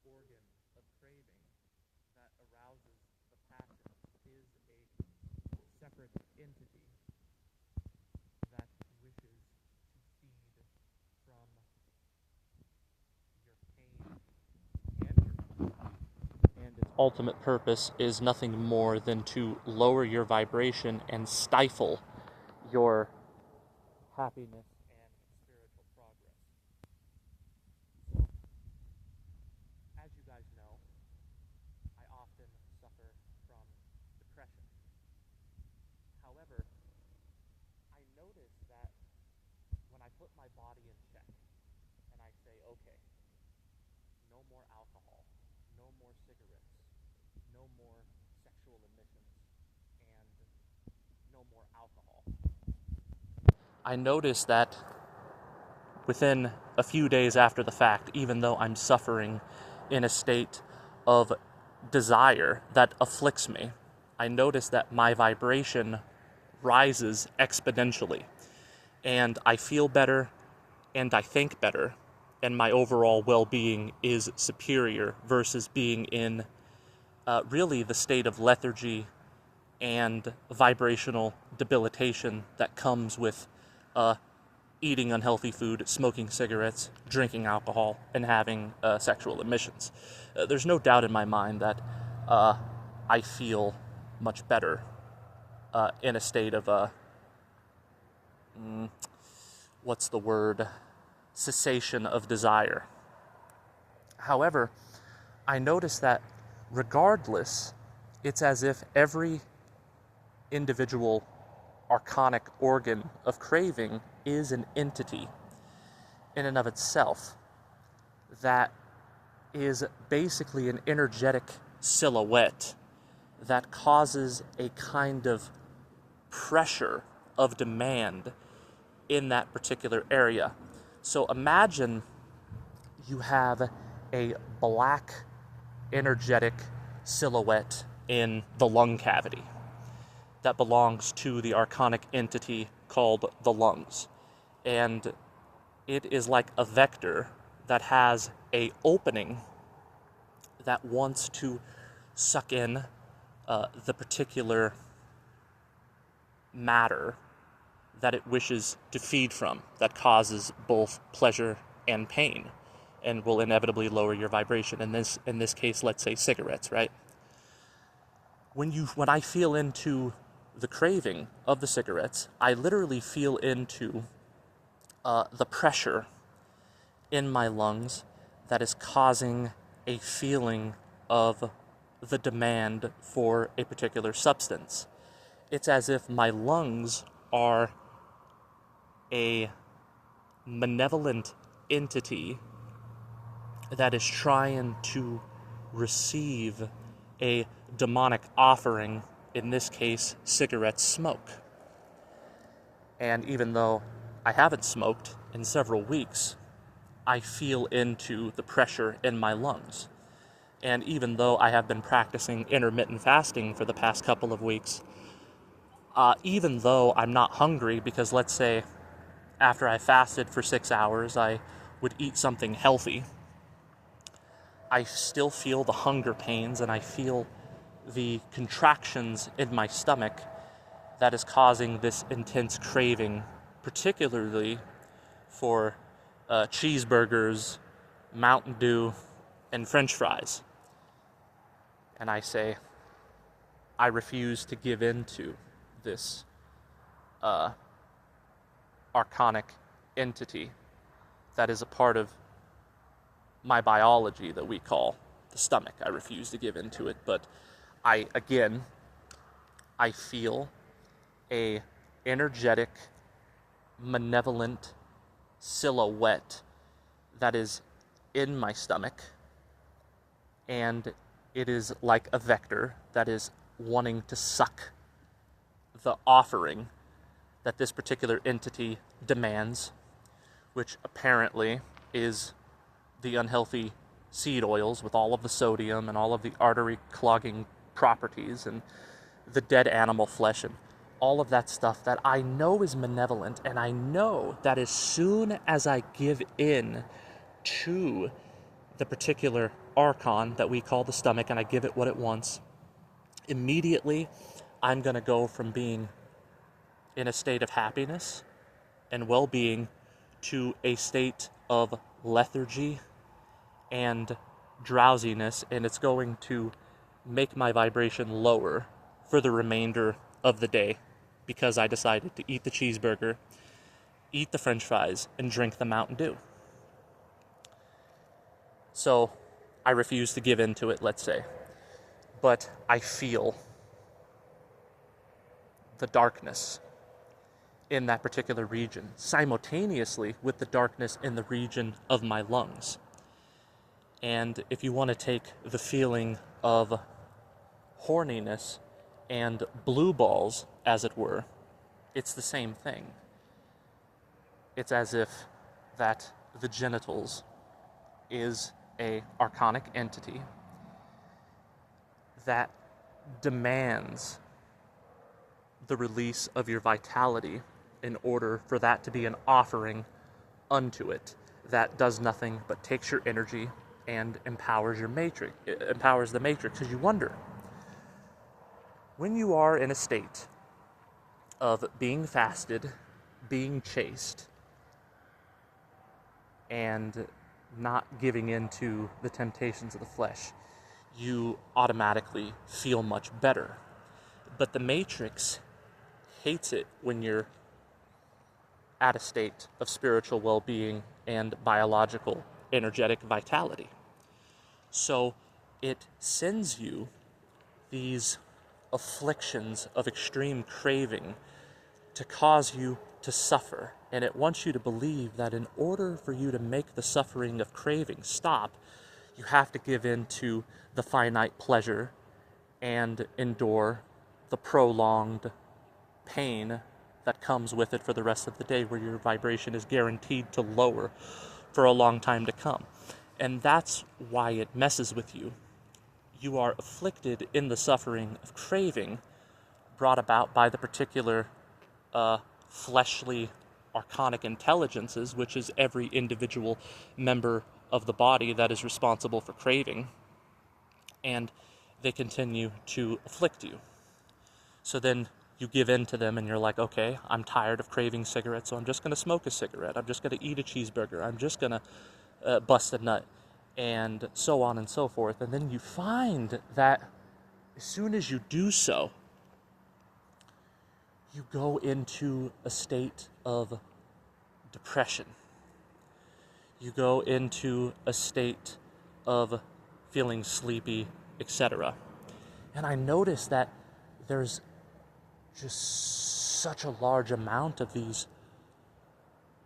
organ of craving that arouses the passions is a separate entity that wishes to feed from your pain and your pleasure. And its ultimate purpose is nothing more than to lower your vibration and stifle your happiness and spiritual progress. So, as you guys know, I often suffer from depression. However, I notice that when I put my body in check and I say, okay, no more alcohol, no more cigarettes, no more sexual emissions, and no more alcohol, I notice that within a few days after the fact, even though I'm suffering in a state of desire that afflicts me, I notice that my vibration rises exponentially, and I feel better, and I think better, and my overall well-being is superior versus being in really the state of lethargy and vibrational debilitation that comes with eating unhealthy food, smoking cigarettes, drinking alcohol, and having sexual emissions. There's no doubt in my mind that I feel much better in a state of what's the word? Cessation of desire. However, I notice that regardless, it's as if every individual archonic organ of craving is an entity in and of itself that is basically an energetic silhouette that causes a kind of pressure of demand in that particular area. So imagine you have a black energetic silhouette in the lung cavity that belongs to the archonic entity called the lungs. And it is like a vector that has an opening that wants to suck in the particular matter that it wishes to feed from, that causes both pleasure and pain, and will inevitably lower your vibration. In this case, let's say cigarettes, right? When I feel into the craving of the cigarettes, I literally feel into the pressure in my lungs that is causing a feeling of the demand for a particular substance. It's as if my lungs are a malevolent entity that is trying to receive a demonic offering, in this case, cigarette smoke. And even though I haven't smoked in several weeks, I feel into the pressure in my lungs. And even though I have been practicing intermittent fasting for the past couple of weeks, even though I'm not hungry, because let's say after I fasted for 6 hours, I would eat something healthy, I still feel the hunger pains and I feel the contractions in my stomach that is causing this intense craving, particularly for cheeseburgers, Mountain Dew, and French fries. And I say, I refuse to give in to this archonic entity that is a part of my biology that we call the stomach. I refuse to give in to it, but I feel a energetic, malevolent silhouette that is in my stomach, and it is like a vector that is wanting to suck the offering that this particular entity demands, which apparently is the unhealthy seed oils with all of the sodium and all of the artery clogging properties and the dead animal flesh and all of that stuff that I know is malevolent. And I know that as soon as I give in to the particular archon that we call the stomach and I give it what it wants, immediately I'm going to go from being in a state of happiness and well-being to a state of lethargy and drowsiness, and it's going to make my vibration lower for the remainder of the day because I decided to eat the cheeseburger, eat the french fries, and drink the Mountain Dew. So I refuse to give in to it, let's say, but I feel the darkness in that particular region simultaneously with the darkness in the region of my lungs. And if you want to take the feeling of horniness and blue balls, as it were, it's the same thing. It's as if that the genitals is a archonic entity that demands the release of your vitality in order for that to be an offering unto it that does nothing but takes your energy and empowers your matrix. It empowers the matrix. Because you wonder, when you are in a state of being fasted, being chaste, and not giving in to the temptations of the flesh, you automatically feel much better. But the matrix hates it when you're at a state of spiritual well-being and biological energetic vitality. So it sends you these afflictions of extreme craving to cause you to suffer. And it wants you to believe that in order for you to make the suffering of craving stop, you have to give in to the finite pleasure and endure the prolonged pain that comes with it for the rest of the day, where your vibration is guaranteed to lower for a long time to come. And that's why it messes with you. You are afflicted in the suffering of craving brought about by the particular fleshly archonic intelligences, which is every individual member of the body that is responsible for craving, and they continue to afflict you. So then you give in to them and you're like, okay, I'm tired of craving cigarettes, so I'm just going to smoke a cigarette. I'm just going to eat a cheeseburger. I'm just going to bust a nut, and so on and so forth. And then you find that as soon as you do so, you go into a state of depression. You go into a state of feeling sleepy, etc. And I noticed that there's just such a large amount of these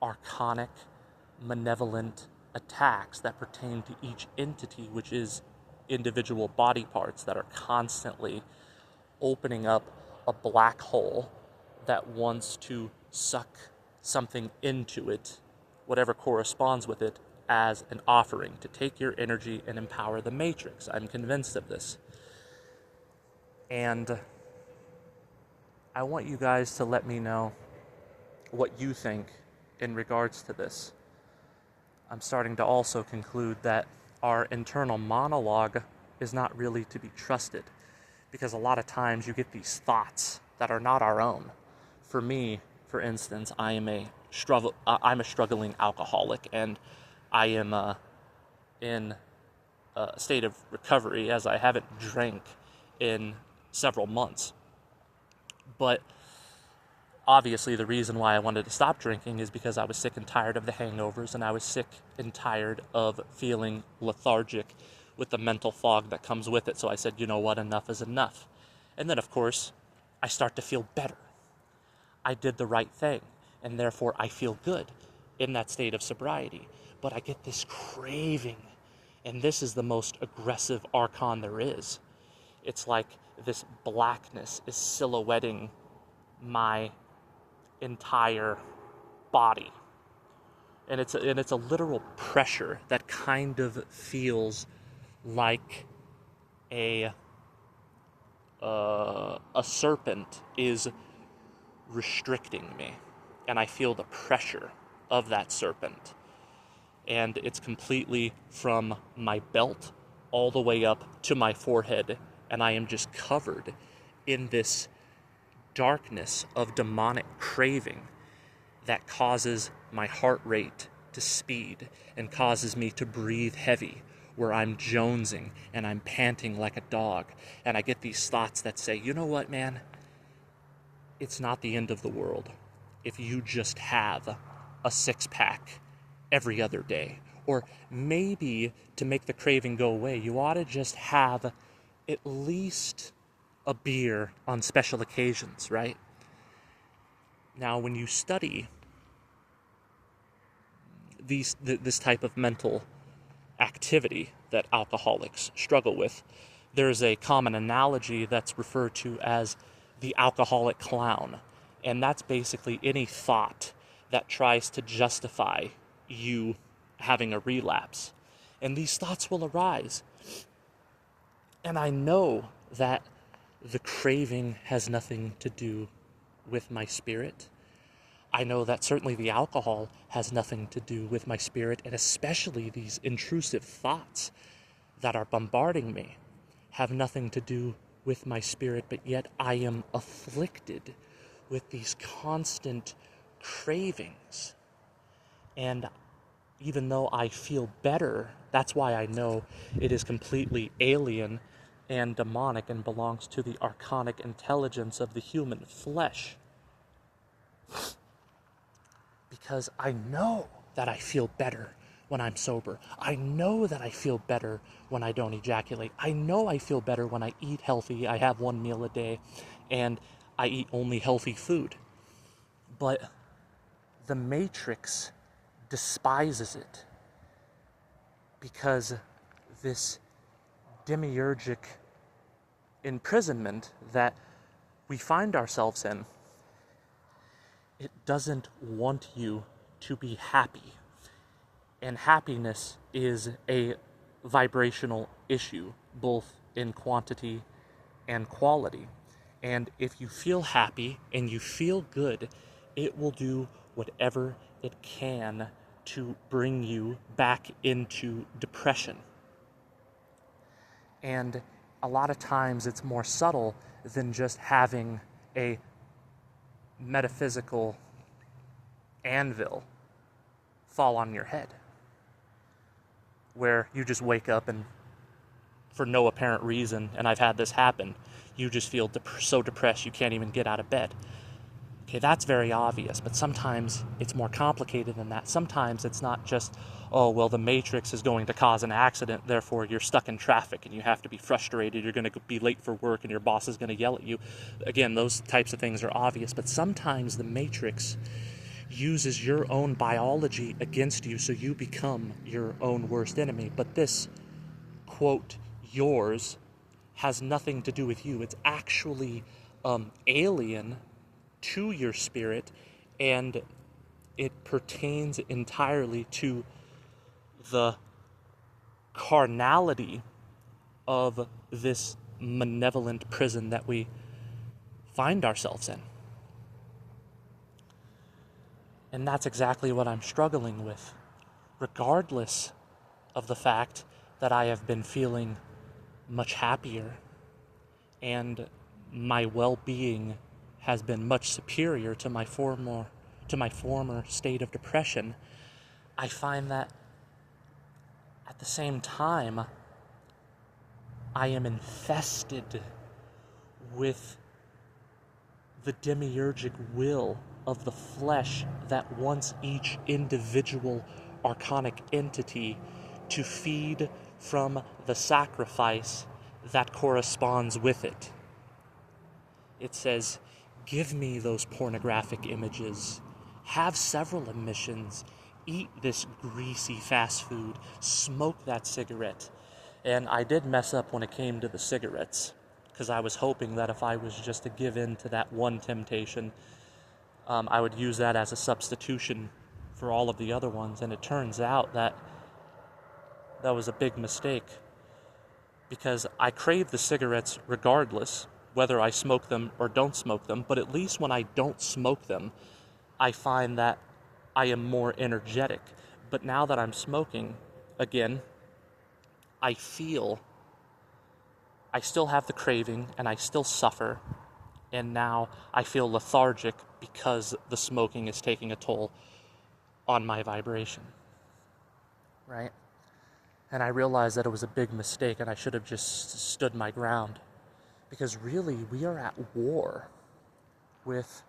archonic, malevolent attacks that pertain to each entity, which is individual body parts that are constantly opening up a black hole that wants to suck something into it, whatever corresponds with it, as an offering to take your energy and empower the matrix. I'm convinced of this. And I want you guys to let me know what you think in regards to this. I'm starting to also conclude that our internal monologue is not really to be trusted, because a lot of times you get these thoughts that are not our own. For me, for instance, I'm a struggling alcoholic, and I am in a state of recovery, as I haven't drank in several months. But obviously the reason why I wanted to stop drinking is because I was sick and tired of the hangovers, and I was sick and tired of feeling lethargic with the mental fog that comes with it. So I said, you know what, enough is enough. And then, of course, I start to feel better. I did the right thing, and therefore I feel good in that state of sobriety. But I get this craving, and this is the most aggressive archon there is. It's like this blackness is silhouetting my entire body. And it's a literal pressure that kind of feels like a serpent is restricting me, and I feel the pressure of that serpent. And it's completely from my belt all the way up to my forehead, and I am just covered in this darkness of demonic craving that causes my heart rate to speed and causes me to breathe heavy, where I'm jonesing and I'm panting like a dog. And I get these thoughts that say, you know what, man? It's not the end of the world if you just have a six-pack every other day. Or maybe to make the craving go away, you ought to just have at least a beer on special occasions, right? Now, when you study this type of mental activity that alcoholics struggle with, there's a common analogy that's referred to as the alcoholic clown. And that's basically any thought that tries to justify you having a relapse. And these thoughts will arise. And I know that the craving has nothing to do with my spirit. I know that certainly the alcohol has nothing to do with my spirit, and especially these intrusive thoughts that are bombarding me have nothing to do with my spirit, but yet I am afflicted with these constant cravings. And even though I feel better, that's why I know it is completely alien and demonic and belongs to the archonic intelligence of the human flesh. Because I know that I feel better when I'm sober. I know that I feel better when I don't ejaculate. I know I feel better when I eat healthy. I have one meal a day and I eat only healthy food. But the matrix despises it because this demiurgic imprisonment that we find ourselves in, it doesn't want you to be happy. And happiness is a vibrational issue, both in quantity and quality. And if you feel happy and you feel good, it will do whatever it can to bring you back into depression. And a lot of times it's more subtle than just having a metaphysical anvil fall on your head, where you just wake up and for no apparent reason, and I've had this happen, you just feel so depressed you can't even get out of bed. Okay, that's very obvious, but sometimes it's more complicated than that. Sometimes it's not just, oh, well, the matrix is going to cause an accident, therefore you're stuck in traffic and you have to be frustrated, you're going to be late for work and your boss is going to yell at you. Again, those types of things are obvious, but sometimes the matrix uses your own biology against you, so you become your own worst enemy. But this, quote, yours, has nothing to do with you. It's actually alien to your spirit, and it pertains entirely to the carnality of this malevolent prison that we find ourselves in. And that's exactly what I'm struggling with, regardless of the fact that I have been feeling much happier and my well-being has been much superior to my former state of depression. I find that at the same time, I am infested with the demiurgic will of the flesh that wants each individual archonic entity to feed from the sacrifice that corresponds with it. It says, give me those pornographic images, have several emissions, eat this greasy fast food, smoke that cigarette. And I did mess up when it came to the cigarettes, because I was hoping that if I was just to give in to that one temptation, I would use that as a substitution for all of the other ones. And it turns out that that was a big mistake, because I crave the cigarettes regardless, whether I smoke them or don't smoke them. But at least when I don't smoke them, I find that I am more energetic. But now that I'm smoking, again, I still have the craving and I still suffer, and now I feel lethargic because the smoking is taking a toll on my vibration, right? And I realized that it was a big mistake and I should have just stood my ground, because really we are at war with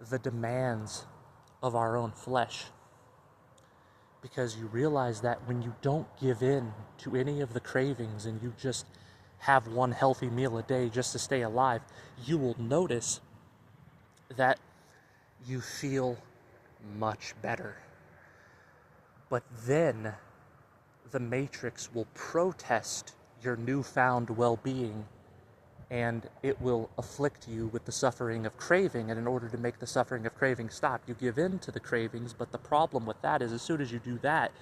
the demands of our own flesh. Because you realize that when you don't give in to any of the cravings and you just have one healthy meal a day just to stay alive, you will notice that you feel much better. But then the matrix will protest your newfound well-being, and it will afflict you with the suffering of craving. And in order to make the suffering of craving stop, you give in to the cravings. But the problem with that is, as soon as you do that,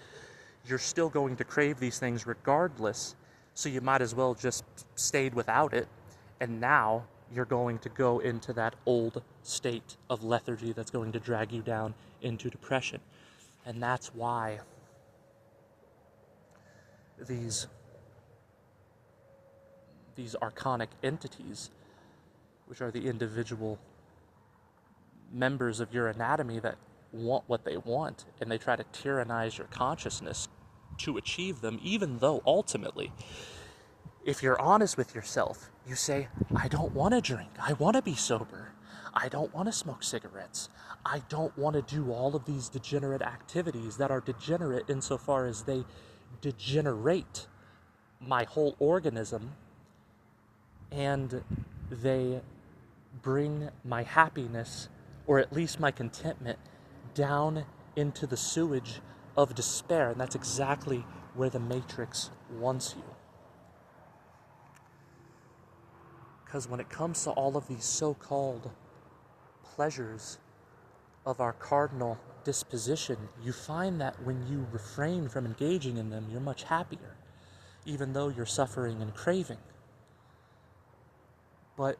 you're still going to crave these things regardless. So you might as well just stayed without it. And now you're going to go into that old state of lethargy that's going to drag you down into depression. And that's why these archonic entities, which are the individual members of your anatomy that want what they want, and they try to tyrannize your consciousness to achieve them, even though ultimately, if you're honest with yourself, you say, I don't want to drink, I want to be sober, I don't want to smoke cigarettes, I don't want to do all of these degenerate activities that are degenerate insofar as they degenerate my whole organism, and they bring my happiness, or at least my contentment, down into the sewage of despair. And that's exactly where the matrix wants you. Because when it comes to all of these so-called pleasures of our cardinal disposition, you find that when you refrain from engaging in them, you're much happier, even though you're suffering and craving. But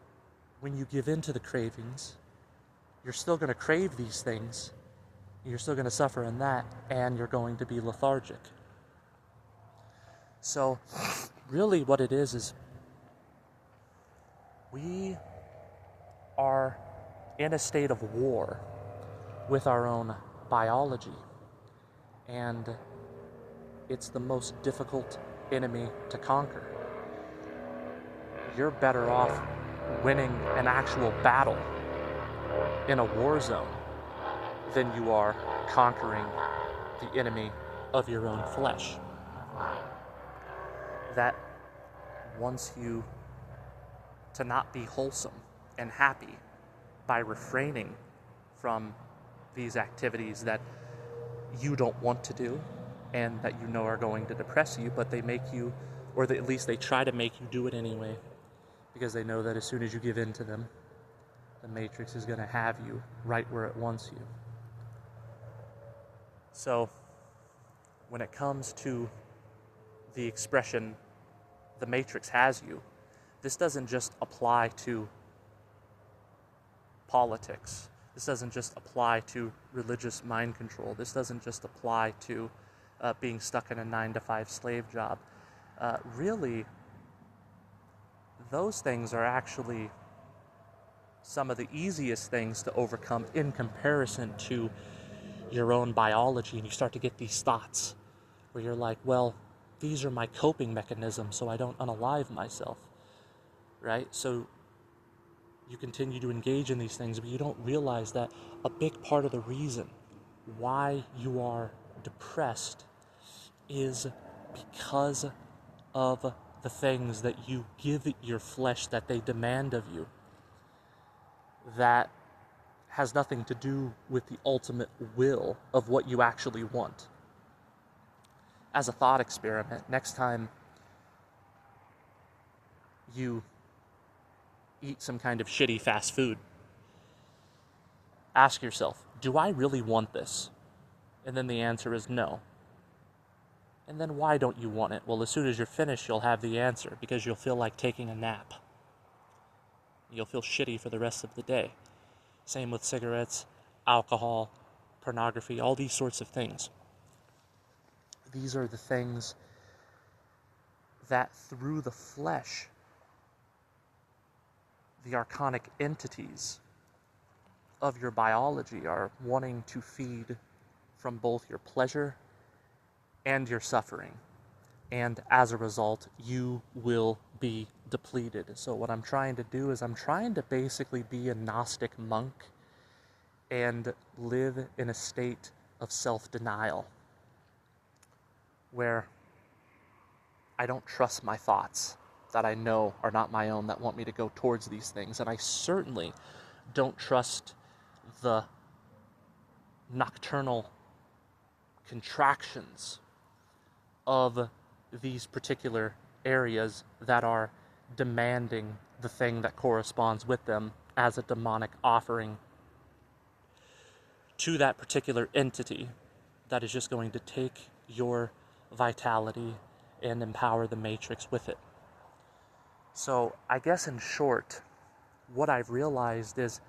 when you give in to the cravings, you're still going to crave these things, you're still going to suffer in that, and you're going to be lethargic. So really what it is we are in a state of war with our own biology, and it's the most difficult enemy to conquer. You're better off winning an actual battle in a war zone than you are conquering the enemy of your own flesh. That wants you to not be wholesome and happy by refraining from these activities that you don't want to do and that you know are going to depress you, but they make you, or at least they try to make you do it anyway, because they know that as soon as you give in to them, the matrix is going to have you right where it wants you. So when it comes to the expression, the matrix has you, this doesn't just apply to politics. This doesn't just apply to religious mind control. This doesn't just apply to being stuck in a 9-to-5 slave job. Really, those things are actually some of the easiest things to overcome in comparison to your own biology. And you start to get these thoughts where you're like, well, these are my coping mechanisms so I don't unalive myself, right? So you continue to engage in these things, but you don't realize that a big part of the reason why you are depressed is because of the things that you give your flesh that they demand of you. That has nothing to do with the ultimate will of what you actually want. As a thought experiment, next time you eat some kind of shitty fast food, ask yourself, do I really want this? And then the answer is no. And then why don't you want it? Well, as soon as you're finished, you'll have the answer, because you'll feel like taking a nap. You'll feel shitty for the rest of the day. Same with cigarettes, alcohol, pornography, all these sorts of things. These are the things that through the flesh, the archonic entities of your biology are wanting to feed from both your pleasure and your suffering. And as a result, you will be depleted. So what I'm trying to do is I'm trying to basically be a Gnostic monk and live in a state of self-denial where I don't trust my thoughts that I know are not my own, that want me to go towards these things. And I certainly don't trust the nocturnal contractions of these particular areas that are demanding the thing that corresponds with them as a demonic offering to that particular entity that is just going to take your vitality and empower the matrix with it. So I guess in short, what I've realized is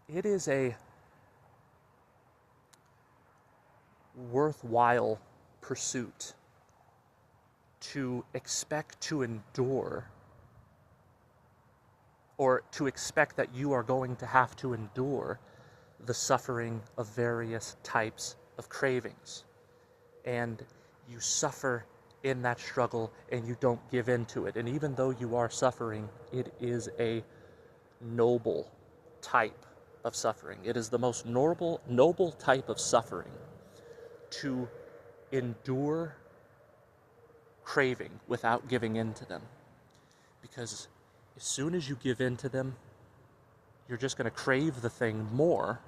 it is a worthwhile pursuit to expect to endure, or to expect that you are going to have to endure the suffering of various types of cravings. And you suffer in that struggle and you don't give in to it. And even though you are suffering, it is a noble type of suffering. It is the most noble type of suffering to endure craving without giving in to them. Because as soon as you give in to them, you're just going to crave the thing more.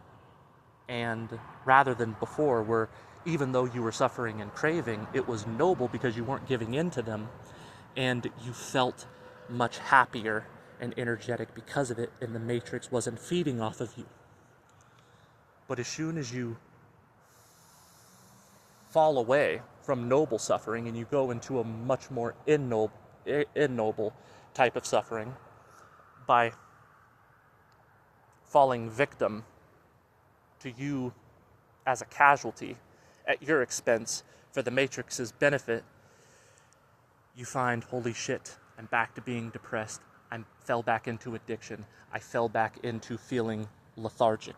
And rather than before, where even though you were suffering and craving, it was noble because you weren't giving in to them, and you felt much happier and energetic because of it, and the matrix wasn't feeding off of you. But as soon as you fall away from noble suffering and you go into a much more ignoble type of suffering by falling victim to you as a casualty at your expense for the matrix's benefit, you find, holy shit, I'm back to being depressed. I fell back into addiction. I fell back into feeling lethargic.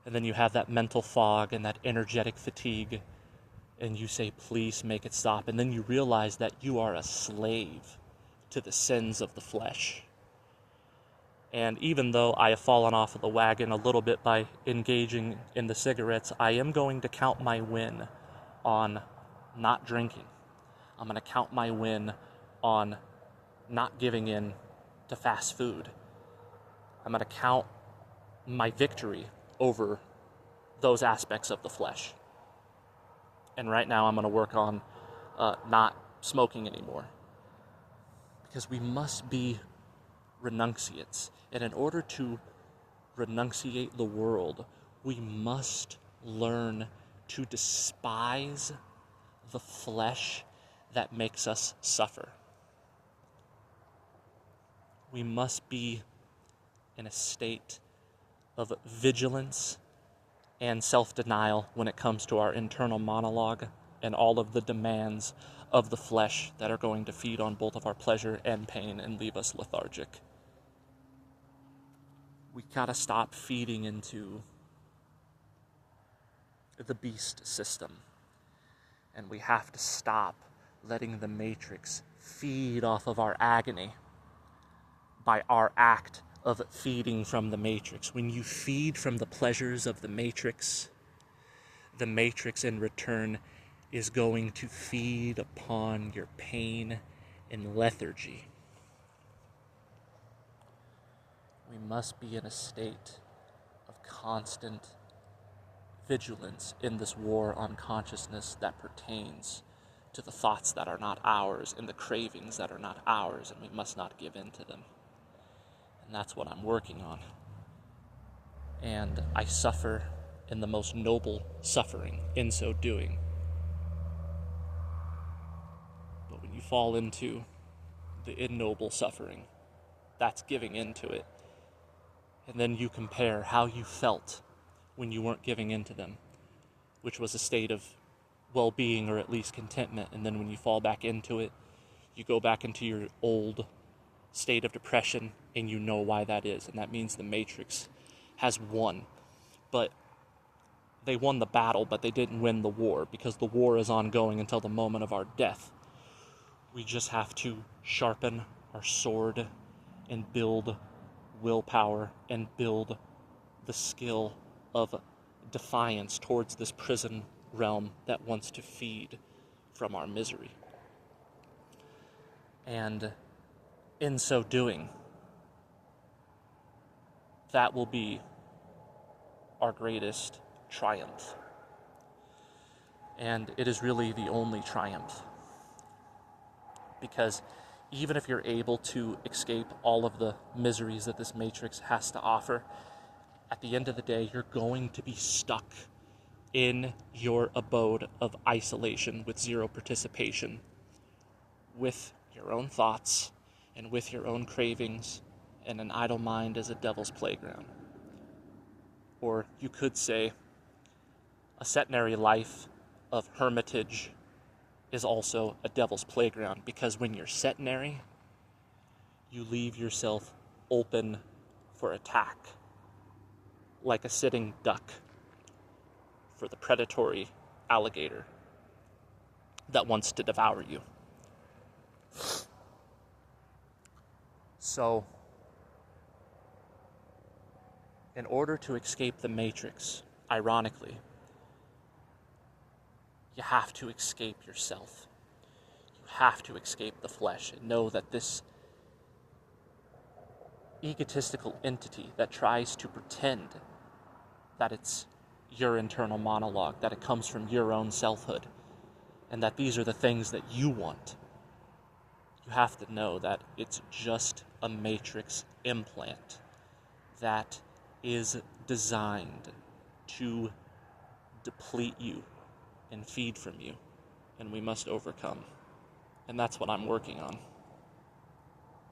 And then you have that mental fog and that energetic fatigue, and you say, please make it stop. And then you realize that you are a slave to the sins of the flesh. And even though I have fallen off of the wagon a little bit by engaging in the cigarettes, I am going to count my win on not drinking. I'm going to count my win on not giving in to fast food. I'm going to count my victory over those aspects of the flesh. And right now I'm going to work on not smoking anymore. Because we must be renunciates. And in order to renunciate the world, we must learn to despise the flesh that makes us suffer. We must be in a state of vigilance and self-denial when it comes to our internal monologue and all of the demands of the flesh that are going to feed on both of our pleasure and pain and leave us lethargic. We gotta stop feeding into the beast system. And we have to stop letting the matrix feed off of our agony by our act of feeding from the matrix. When you feed from the pleasures of the matrix in return is going to feed upon your pain and lethargy. We must be in a state of constant vigilance in this war on consciousness that pertains to the thoughts that are not ours and the cravings that are not ours, and we must not give in to them. And that's what I'm working on. And I suffer in the most noble suffering in so doing. But when you fall into the ignoble suffering, that's giving into it. And then you compare how you felt when you weren't giving into them, which was a state of well-being or at least contentment, and then when you fall back into it, you go back into your old state of depression, and you know why that is, and that means the Matrix has won. But they won the battle, but they didn't win the war, because the war is ongoing until the moment of our death. We just have to sharpen our sword and build willpower and build the skill of defiance towards this prison realm that wants to feed from our misery. And in so doing, that will be our greatest triumph. And it is really the only triumph. Because even if you're able to escape all of the miseries that this Matrix has to offer, at the end of the day, you're going to be stuck in your abode of isolation with zero participation, with your own thoughts and with your own cravings, and an idle mind is a devil's playground. Or you could say a sedentary life of hermitage is also a devil's playground, because when you're sedentary, you leave yourself open for attack, like a sitting duck for the predatory alligator that wants to devour you. So, in order to escape the Matrix, ironically, you have to escape yourself. You have to escape the flesh and know that this egotistical entity that tries to pretend that it's your internal monologue, that it comes from your own selfhood, and that these are the things that you want, you have to know that it's just a Matrix implant that is designed to deplete you and feed from you, and we must overcome. And that's what I'm working on.